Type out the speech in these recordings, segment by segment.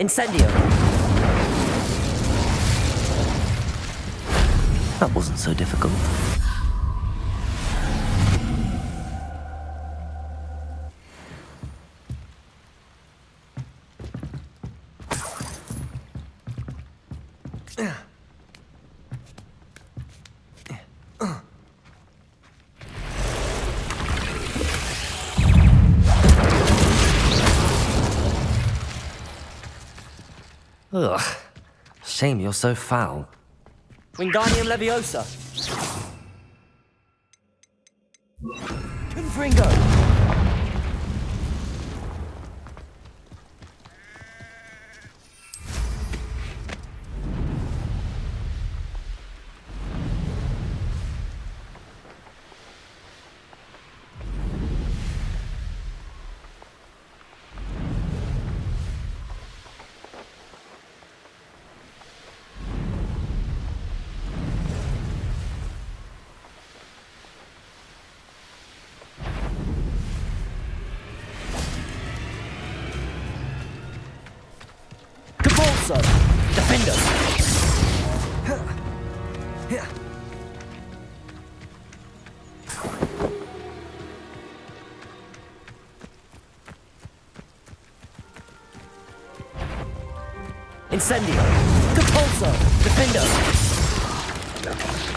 Incendio. That wasn't so difficult. Ugh. Shame you're so foul. Wingardium Leviosa. Confringo. Capulso. Defender. Incendio. Capulso. Defender.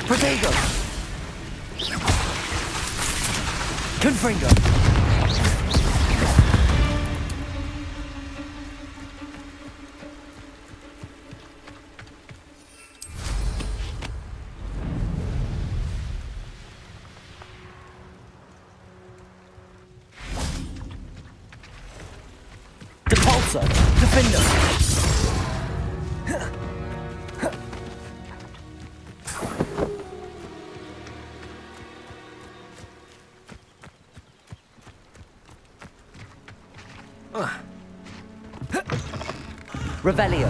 Protego. Confringo. Depulso. Defender. Revelio.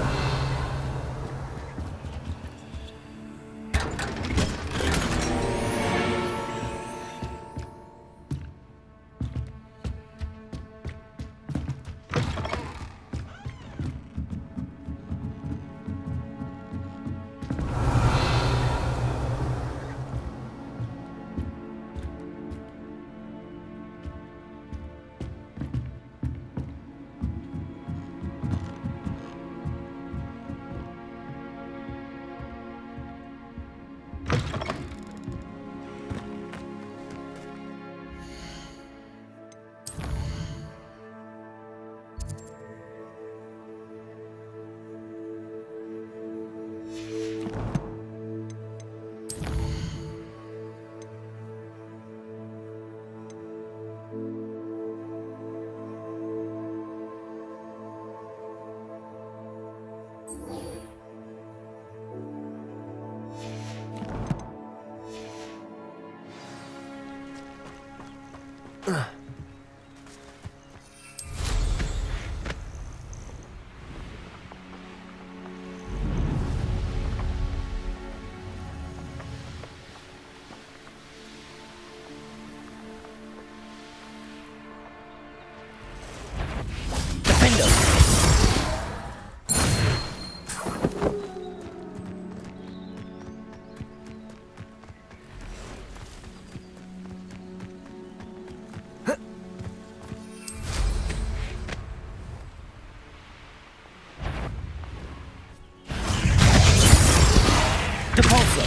Depulso.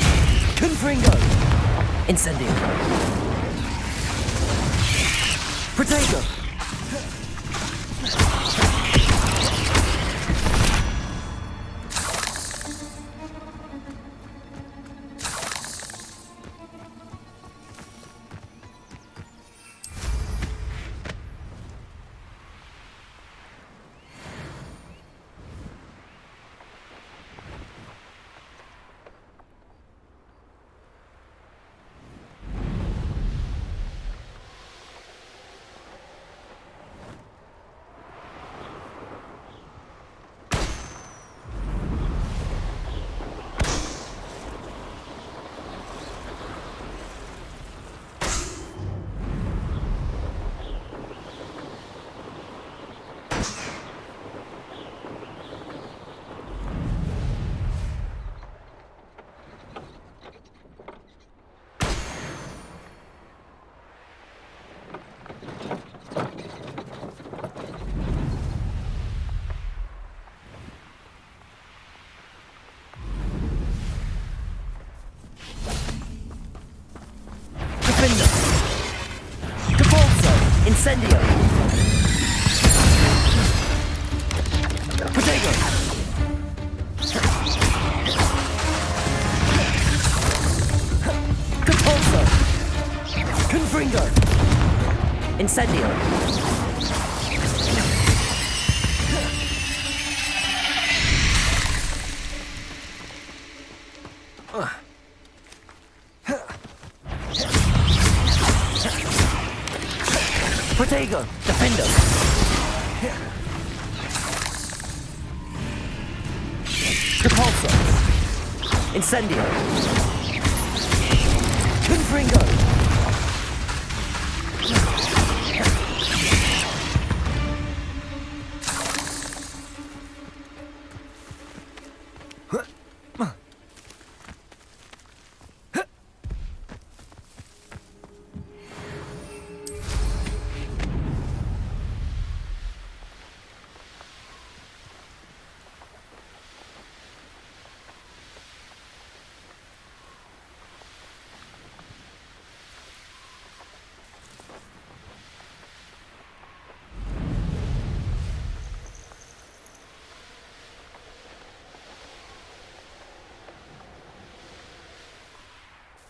Confringo. Incendio. Protego. Incendio. Protego. Defender. Repulsor. Incendio. Confringo.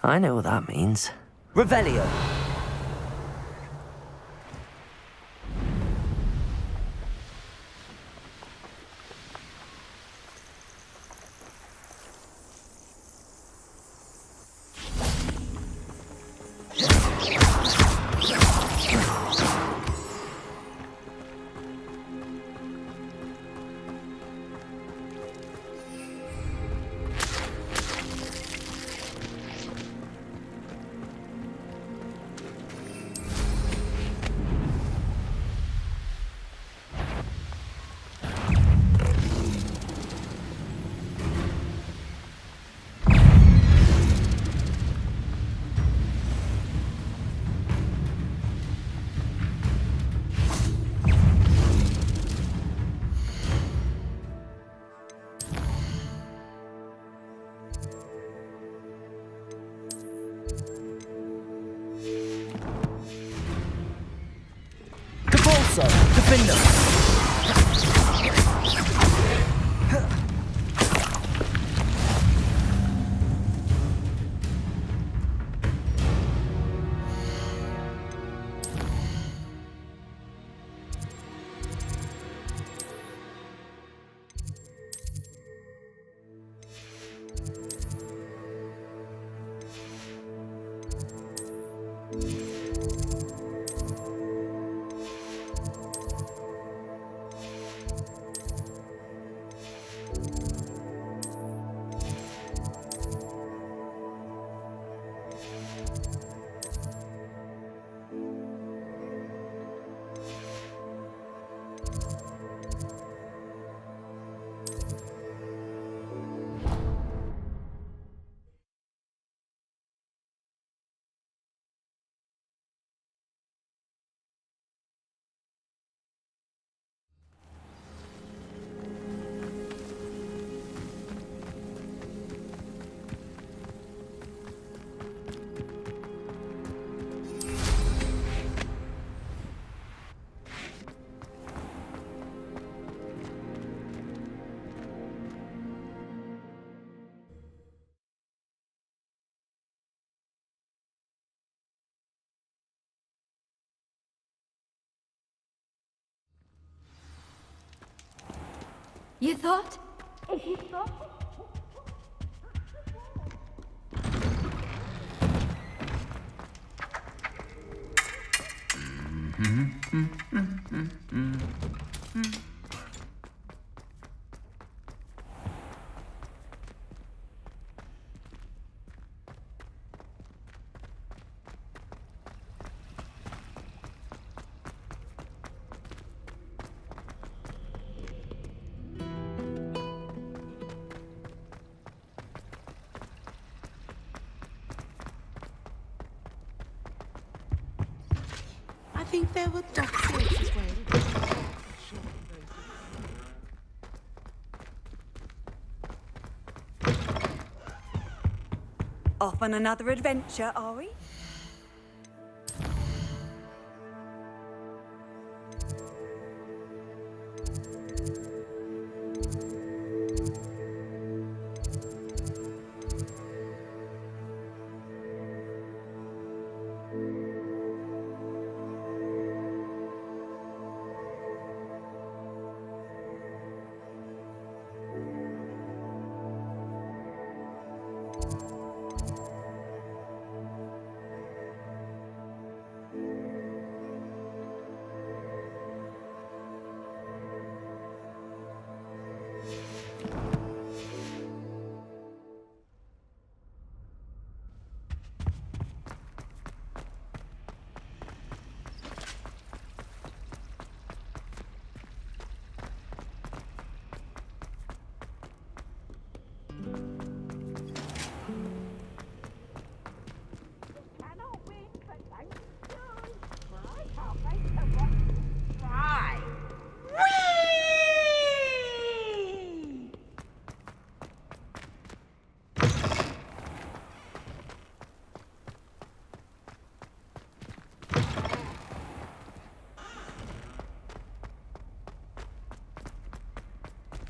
I know what that means. Revelio. Defender. You thought? I think there were dockers as well. Off on another adventure, are we?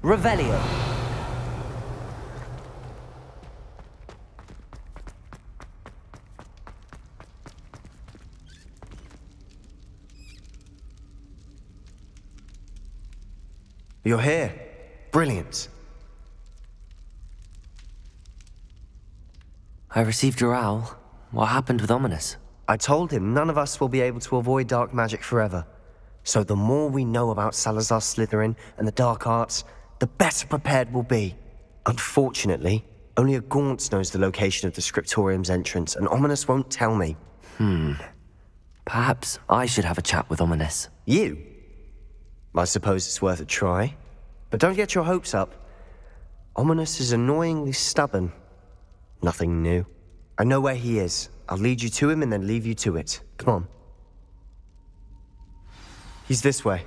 Revelio. You're here. Brilliant. I received your owl. What happened with Ominous? I told him none of us will be able to avoid dark magic forever. So the more we know about Salazar Slytherin and the dark arts, the better prepared we'll be. Unfortunately, only a Gaunt knows the location of the Scriptorium's entrance, and Ominous won't tell me. Perhaps I should have a chat with Ominous. You? I suppose it's worth a try. But don't get your hopes up. Ominous is annoyingly stubborn. Nothing new. I know where he is. I'll lead you to him and then leave you to it. Come on. He's this way.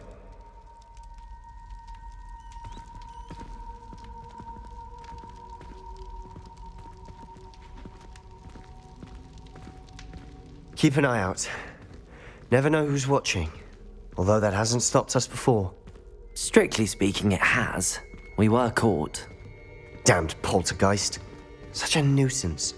Keep an eye out. Never know who's watching. Although that hasn't stopped us before. Strictly speaking, it has. We were caught. Damned poltergeist. Such a nuisance.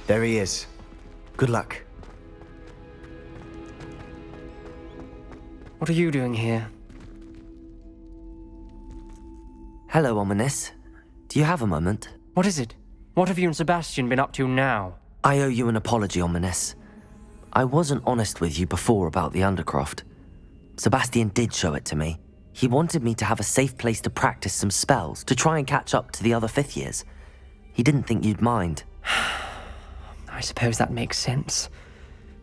There he is. Good luck. What are you doing here? Hello, Ominous. Do you have a moment? What is it? What have you and Sebastian been up to now? I owe you an apology, Ominous. I wasn't honest with you before about the Undercroft. Sebastian did show it to me. He wanted me to have a safe place to practice some spells, to try and catch up to the other fifth years. He didn't think you'd mind. I suppose that makes sense.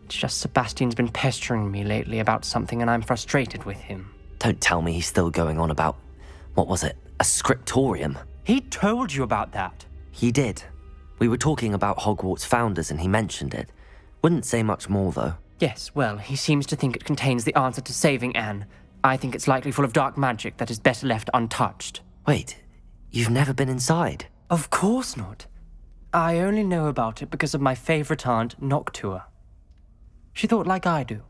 It's just Sebastian's been pestering me lately about something and I'm frustrated with him. Don't tell me he's still going on about, what was it, a scriptorium? He told you about that. He did. We were talking about Hogwarts founders and he mentioned it. Wouldn't say much more, though. Yes, well, he seems to think it contains the answer to saving Anne. I think it's likely full of dark magic that is better left untouched. Wait, you've never been inside? Of course not. I only know about it because of my favorite aunt, Noctua. She thought like I do.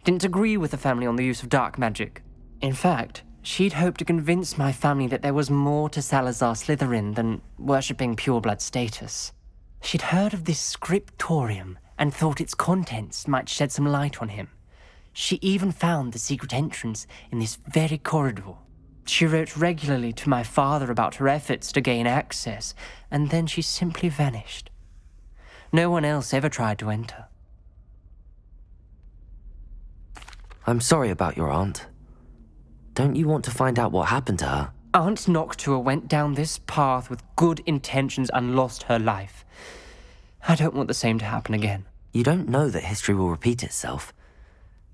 Didn't agree with the family on the use of dark magic. In fact, she'd hoped to convince my family that there was more to Salazar Slytherin than worshipping pureblood status. She'd heard of this scriptorium and thought its contents might shed some light on him. She even found the secret entrance in this very corridor. She wrote regularly to my father about her efforts to gain access, and then she simply vanished. No one else ever tried to enter. I'm sorry about your aunt. Don't you want to find out what happened to her? Aunt Noctua went down this path with good intentions and lost her life. I don't want the same to happen again. You don't know that history will repeat itself.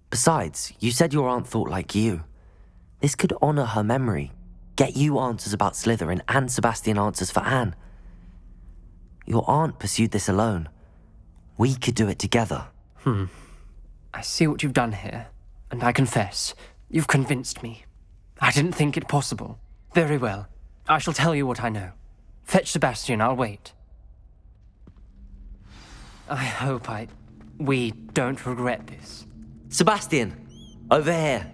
Besides, you said your aunt thought like you. This could honor her memory, get you answers about Slytherin and Sebastian answers for Anne. Your aunt pursued this alone. We could do it together. I see what you've done here, and I confess, you've convinced me. I didn't think it possible. Very well. I shall tell you what I know. Fetch Sebastian, I'll wait. I hope we don't regret this. Sebastian! Over here!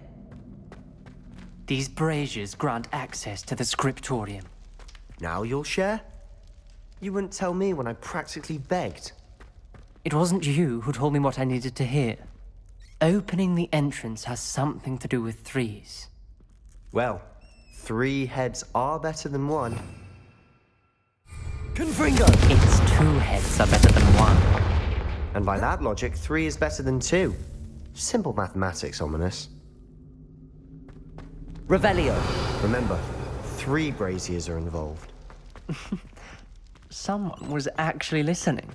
These braziers grant access to the scriptorium. Now you'll share? You wouldn't tell me when I practically begged. It wasn't you who told me what I needed to hear. Opening the entrance has something to do with threes. Well, 3 heads are better than 1. Confringo! Its 2 heads are better than 1. And by that logic, 3 is better than 2. Simple mathematics, Ominous. Revelio. Remember, 3 braziers are involved. Someone was actually listening.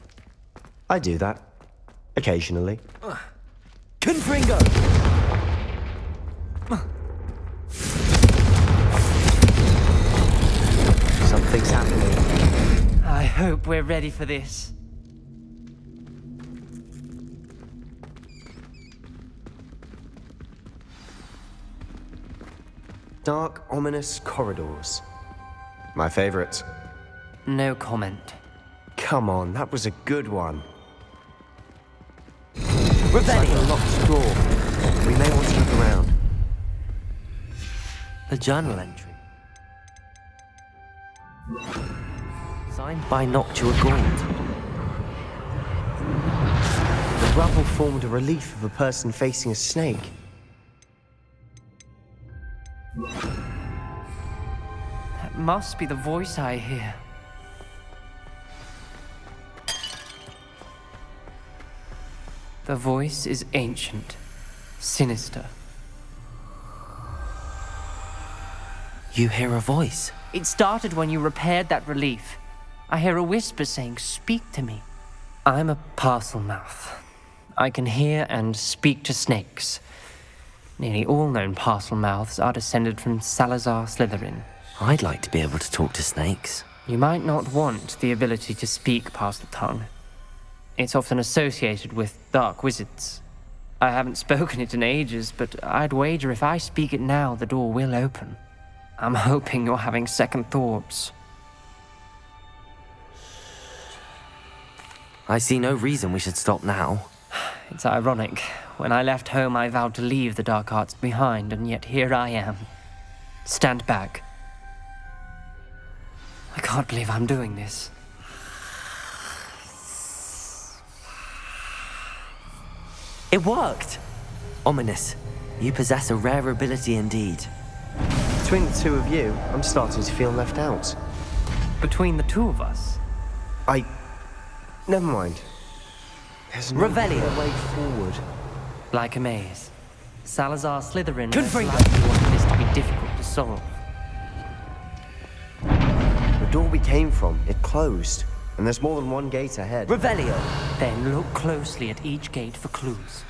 I do that. Occasionally. Confringo! Something's happening. I hope we're ready for this. Dark, ominous corridors. My favorite. No comment. Come on, that was a good one. Looks like a locked door. We may want to look around. A journal entry. Signed by Noctua Gaunt. The rubble formed a relief of a person facing a snake. That must be the voice I hear. The voice is ancient, sinister. You hear a voice. It started when you repaired that relief. I hear a whisper saying, "Speak to me." I'm a parcel mouth. I can hear and speak to snakes. Nearly all known parcel mouths are descended from Salazar Slytherin. I'd like to be able to talk to snakes. You might not want the ability to speak parcel tongue. It's often associated with dark wizards. I haven't spoken it in ages, but I'd wager if I speak it now, the door will open. I'm hoping you're having second thoughts. I see no reason we should stop now. It's ironic. When I left home, I vowed to leave the dark arts behind, and yet here I am. Stand back. I can't believe I'm doing this. It worked! Ominous. You possess a rare ability indeed. Between the two of you, I'm starting to feel left out. Between the two of us, Never mind. There's no Revelio. clear way forward. like a maze, Salazar Slytherin is Confringo. likely wanting this to be difficult to solve. The door we came from, it closed. And there's more than one gate ahead. Revelio. Then look closely at each gate for clues.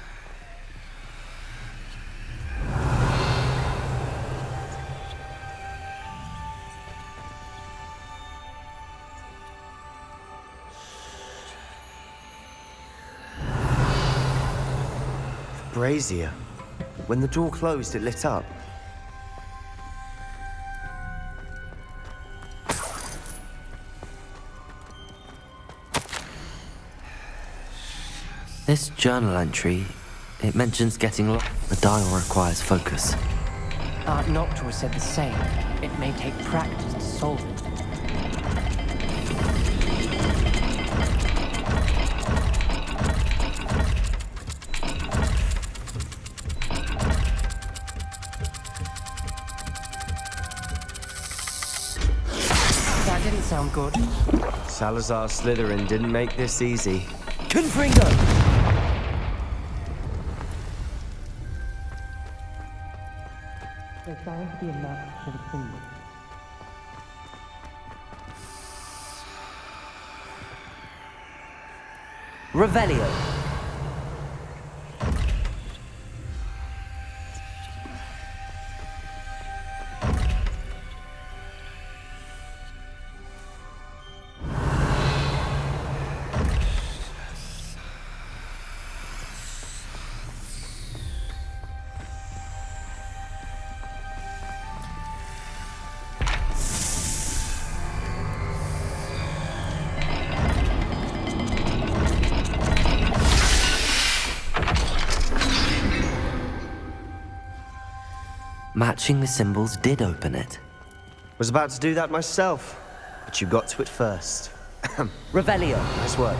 Brazier. When the door closed, it lit up. This journal entry, it mentions getting lost. The dial requires focus. Art Noctua said the same. It may take practice to solve it. That didn't sound good. Salazar Slytherin didn't make this easy. Confringo! There's bound to be a map for the symbol. Revelio. Matching the symbols did open it. Was about to do that myself, but you got to it first. Revelio. Nice work.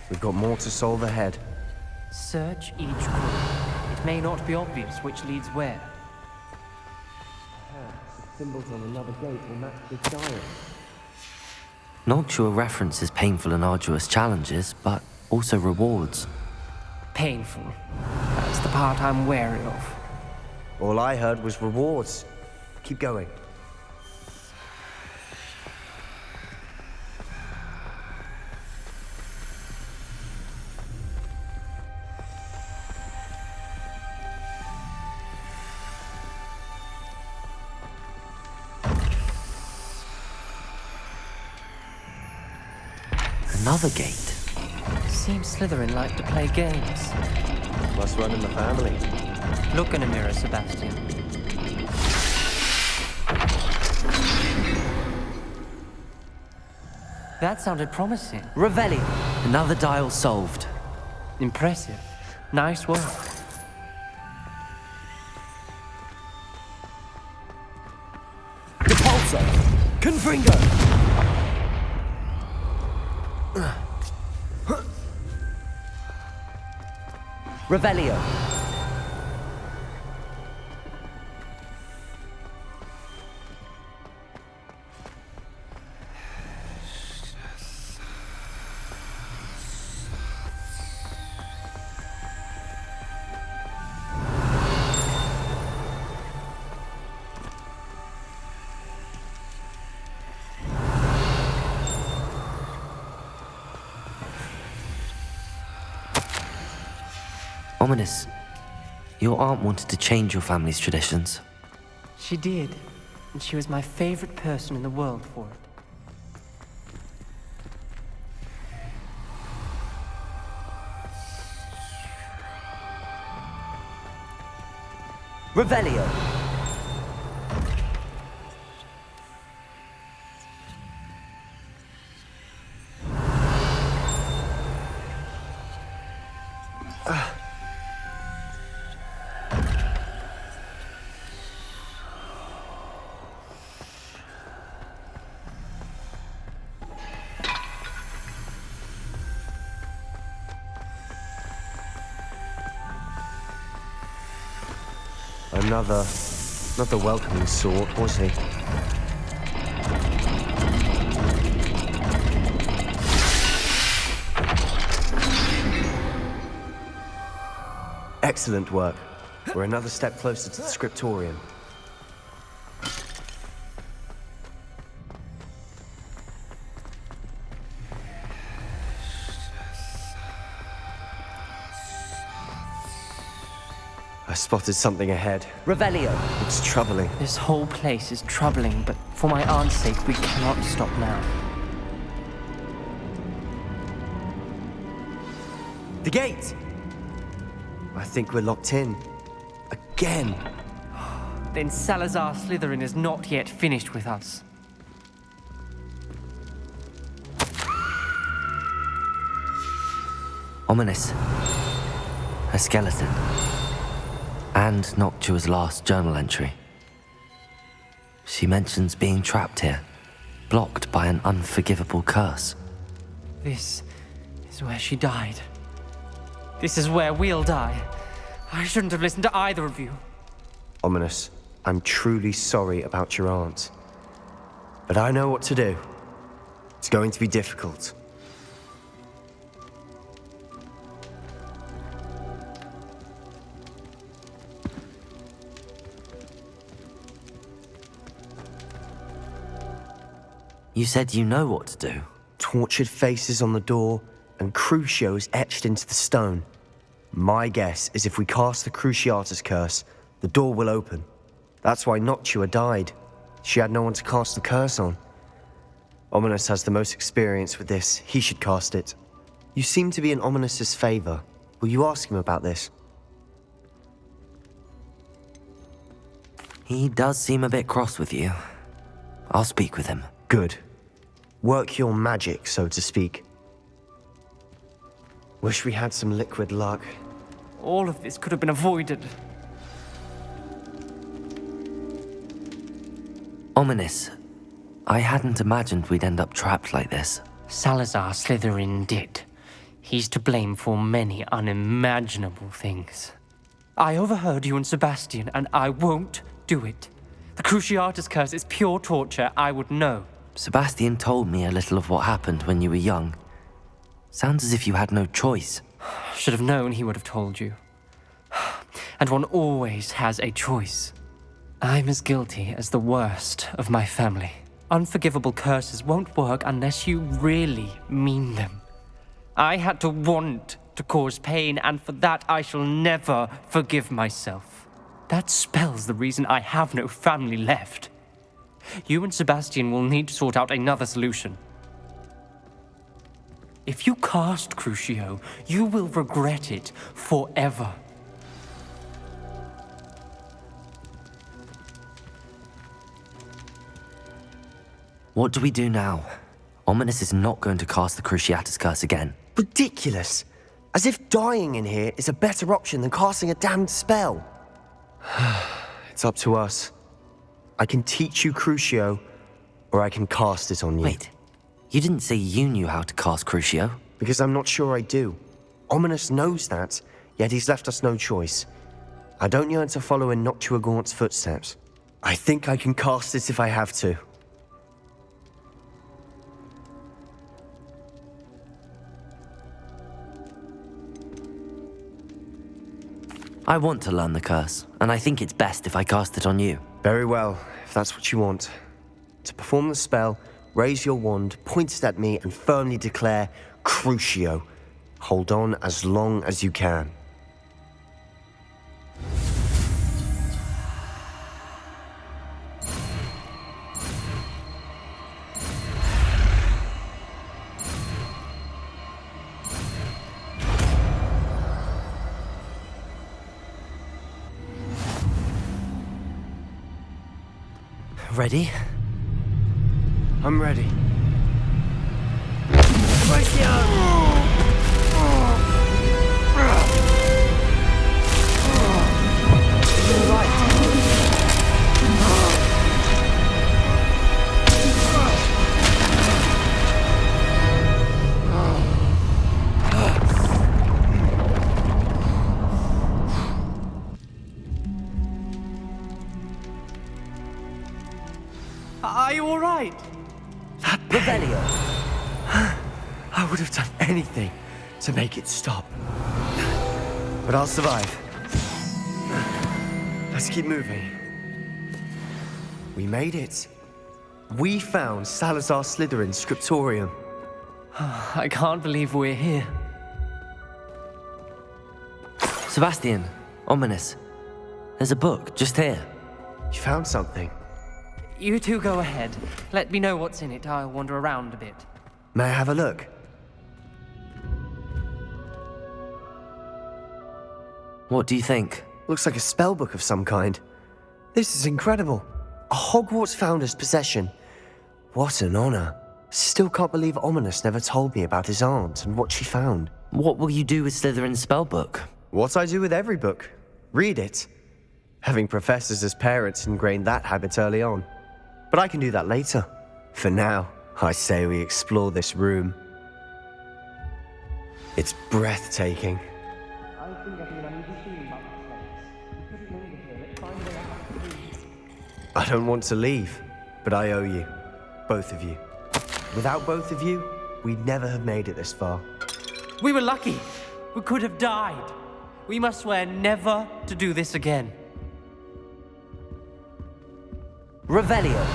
We've got more to solve ahead. Search each clue. It may not be obvious which leads where. Symbols on another gate will match this dial. Noctua references painful and arduous challenges, but also rewards. Painful. That's the part I'm wary of. All I heard was rewards. Keep going. Another gate. Seems Slytherin like to play games. Must run in the family. Look in a mirror, Sebastian. That sounded promising. Revelio. Another dial solved. Impressive. Nice work. Depulso. Confringo. Revelio. Ominous. Your aunt wanted to change your family's traditions. She did, and she was my favorite person in the world for it. Revelio. Not the welcoming sort, was he? Excellent work. We're another step closer to the scriptorium. I spotted something ahead. Revelio. It's troubling. This whole place is troubling, but for my aunt's sake, we cannot stop now. The gate! I think we're locked in. Again. Then Salazar Slytherin is not yet finished with us. Ominous. A skeleton. And Noctua's last journal entry. She mentions being trapped here, blocked by an unforgivable curse. This is where she died. This is where we'll die. I shouldn't have listened to either of you. Ominous, I'm truly sorry about your aunt. But I know what to do. It's going to be difficult. You said you know what to do. Tortured faces on the door, and Crucios etched into the stone. My guess is if we cast the Cruciatus curse, the door will open. That's why Noctua died. She had no one to cast the curse on. Ominous has the most experience with this. He should cast it. You seem to be in Ominous's favor. Will you ask him about this? He does seem a bit cross with you. I'll speak with him. Good. Work your magic, so to speak. Wish we had some liquid luck. All of this could have been avoided. Ominous. I hadn't imagined we'd end up trapped like this. Salazar Slytherin did. He's to blame for many unimaginable things. I overheard you and Sebastian, and I won't do it. The Cruciatus curse is pure torture, I would know. Sebastian told me a little of what happened when you were young. Sounds as if you had no choice. Should have known he would have told you. And one always has a choice. I'm as guilty as the worst of my family. Unforgivable curses won't work unless you really mean them. I had to want to cause pain, and for that I shall never forgive myself. That spells the reason I have no family left. You and Sebastian will need to sort out another solution. If you cast Crucio, you will regret it forever. What do we do now? Ominous is not going to cast the Cruciatus curse again. Ridiculous! As if dying in here is a better option than casting a damned spell. It's up to us. I can teach you Crucio, or I can cast it on you. Wait, you didn't say you knew how to cast Crucio? Because I'm not sure I do. Ominous knows that, yet he's left us no choice. I don't yearn to follow in Noctua Gaunt's footsteps. I think I can cast it if I have to. I want to learn the curse, and I think it's best if I cast it on you. Very well, if that's what you want. To perform the spell, raise your wand, point it at me, and firmly declare, Crucio. Hold on as long as you can. Ready? I'm ready. Are you all right? Revelio! I would have done anything to make it stop. But I'll survive. Let's keep moving. We made it. We found Salazar Slytherin's scriptorium. I can't believe we're here. Sebastian, Ominous. There's a book just here. You found something. You two go ahead. Let me know what's in it. I'll wander around a bit. May I have a look? What do you think? Looks like a spell book of some kind. This is incredible. A Hogwarts founder's possession. What an honor. Still can't believe Ominous never told me about his aunt and what she found. What will you do with Slytherin's spellbook? What I do with every book. Read it. Having professors as parents ingrained that habit early on. But I can do that later. For now, I say we explore this room. It's breathtaking. I don't want to leave, but I owe you. Both of you. Without both of you, we'd never have made it this far. We were lucky. We could have died. We must swear never to do this again. Revelio!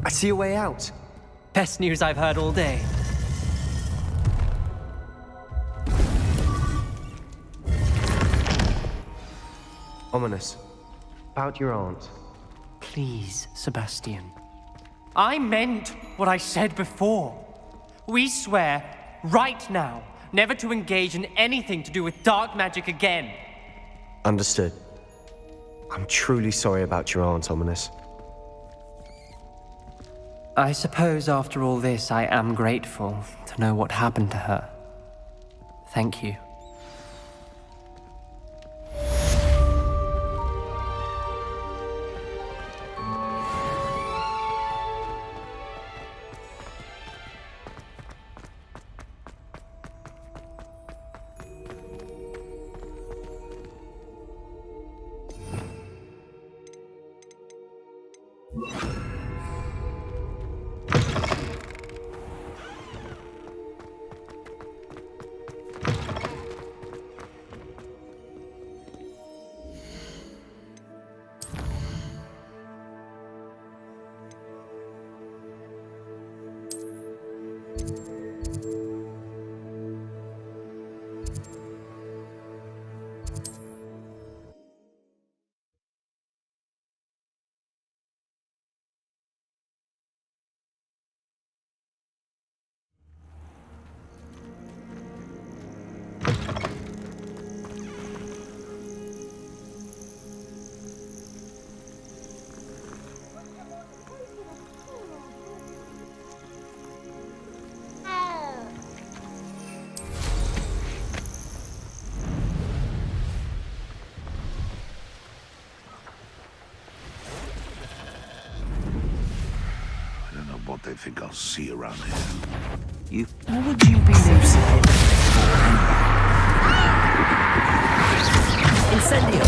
I see a way out. Best news I've heard all day. Ominous. About your aunt. Please, Sebastian. I meant what I said before. We swear, right now, never to engage in anything to do with dark magic again. Understood. I'm truly sorry about your aunt, Ominous. I suppose after all this, I am grateful to know what happened to her. Thank you. they think I'll see around here. You What would you be losing him Incendio!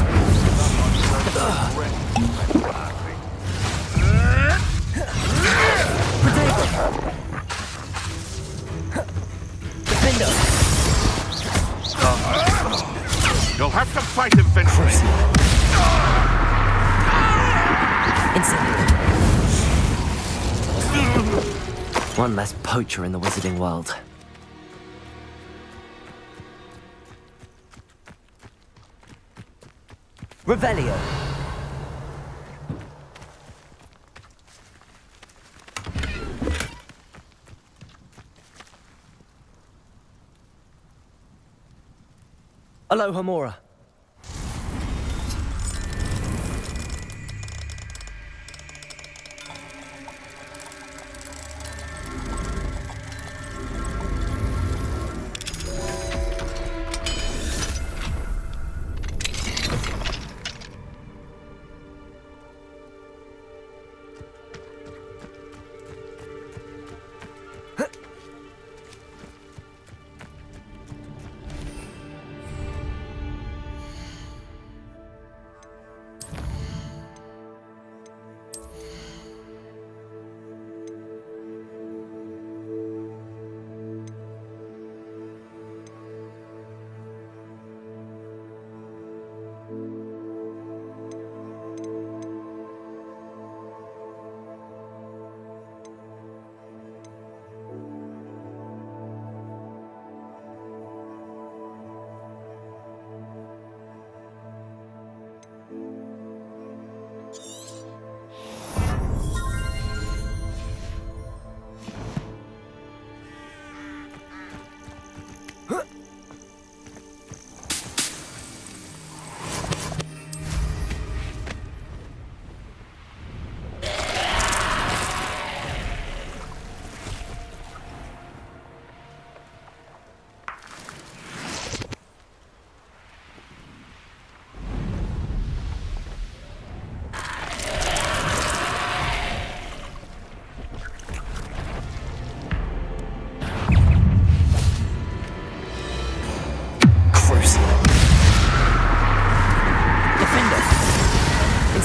Defender! You'll have to fight eventually. Incendio! One less poacher in the wizarding world. Revelio! Aloha Mora.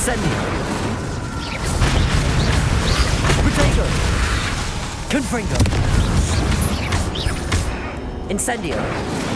Incendio! Potato! Confringo! Incendio!